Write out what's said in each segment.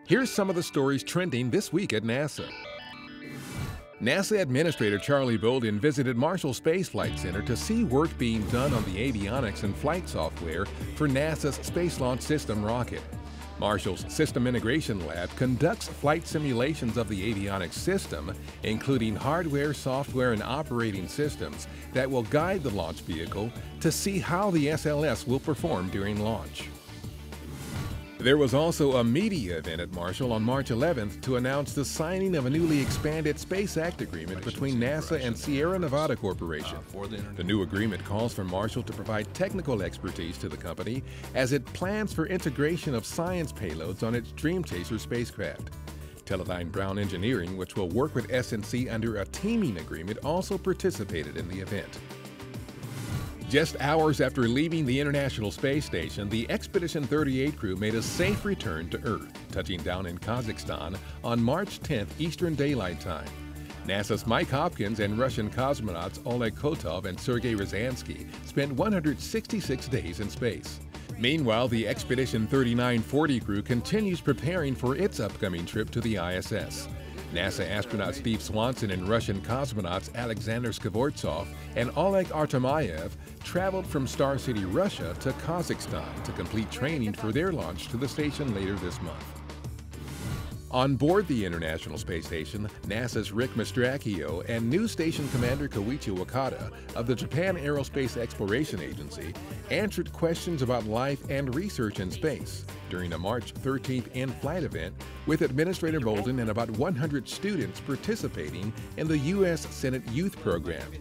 Here's some of the stories trending this week at NASA. NASA Administrator Charlie Bolden visited Marshall Space Flight Center to see work being done on the avionics and flight software for NASA's Space Launch System rocket. Marshall's System Integration Lab conducts flight simulations of the avionics system, including hardware, software, and operating systems that will guide the launch vehicle to see how the SLS will perform during launch. There was also a media event at Marshall on March 11th to announce the signing of a newly expanded Space Act agreement between NASA and Sierra Nevada Corporation. The new agreement calls for Marshall to provide technical expertise to the company as it plans for integration of science payloads on its Dream Chaser spacecraft. Teledyne Brown Engineering, which will work with SNC under a teaming agreement, also participated in the event. Just hours after leaving the International Space Station, the Expedition 38 crew made a safe return to Earth, touching down in Kazakhstan on March 10th Eastern Daylight Time. NASA's Mike Hopkins and Russian cosmonauts Oleg Kotov and Sergei Ryazanskiy spent 166 days in space. Meanwhile, the Expedition 3940 crew continues preparing for its upcoming trip to the ISS. NASA astronaut Steve Swanson and Russian cosmonauts Alexander Skvortsov and Oleg Artemayev traveled from Star City, Russia to Kazakhstan to complete training for their launch to the station later this month. On board the International Space Station, NASA's Rick Mastracchio and new station commander Koichi Wakata of the Japan Aerospace Exploration Agency answered questions about life and research in space during a March 13th in-flight event with Administrator Bolden and about 100 students participating in the U.S. Senate Youth Program.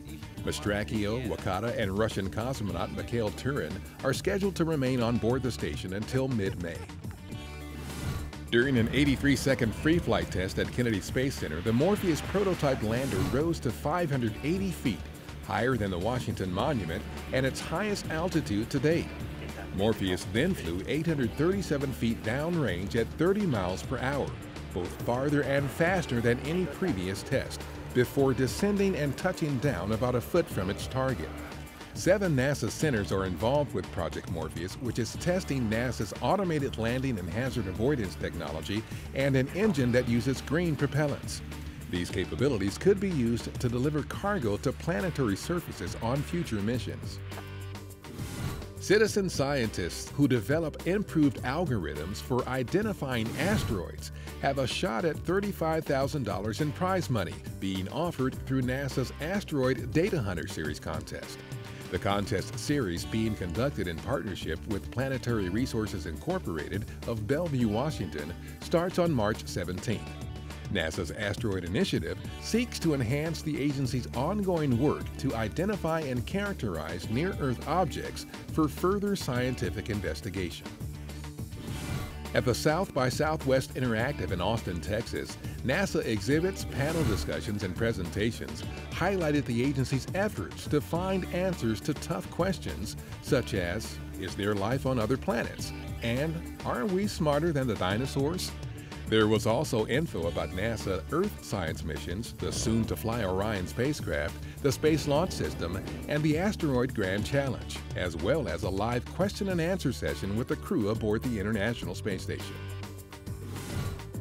Mastracchio, Wakata, and Russian cosmonaut Mikhail Turin are scheduled to remain on board the station until mid-May. During an 83-second free flight test at Kennedy Space Center, the Morpheus prototype lander rose to 580 feet, higher than the Washington Monument and its highest altitude to date. Morpheus then flew 837 feet downrange at 30 miles per hour, both farther and faster than any previous test, before descending and touching down about a foot from its target. 7 NASA centers are involved with Project Morpheus, which is testing NASA's automated landing and hazard avoidance technology and an engine that uses green propellants. These capabilities could be used to deliver cargo to planetary surfaces on future missions. Citizen scientists who develop improved algorithms for identifying asteroids have a shot at $35,000 in prize money being offered through NASA's Asteroid Data Hunter series contest. The contest series, being conducted in partnership with Planetary Resources Incorporated of Bellevue, Washington, starts on March 17th. NASA's Asteroid Initiative seeks to enhance the agency's ongoing work to identify and characterize near-Earth objects for further scientific investigation. At the South by Southwest Interactive in Austin, Texas, NASA exhibits, panel discussions, and presentations highlighted the agency's efforts to find answers to tough questions such as, is there life on other planets? And are we smarter than the dinosaurs? There was also info about NASA Earth science missions, the soon-to-fly Orion spacecraft, the Space Launch System, and the Asteroid Grand Challenge, as well as a live question-and-answer session with the crew aboard the International Space Station.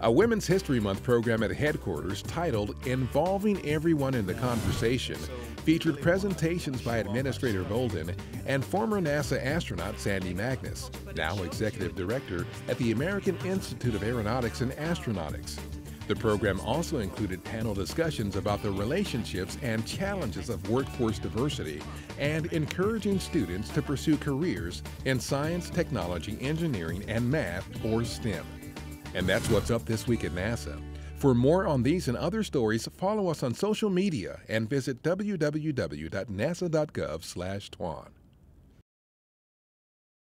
A Women's History Month program at headquarters titled Involving Everyone in the Conversation featured presentations by Administrator Bolden and former NASA astronaut Sandy Magnus, now Executive Director at the American Institute of Aeronautics and Astronautics. The program also included panel discussions about the relationships and challenges of workforce diversity and encouraging students to pursue careers in science, technology, engineering, and math, or STEM. And that's what's up this week at NASA. For more on these and other stories, follow us on social media and visit www.nasa.gov/twan.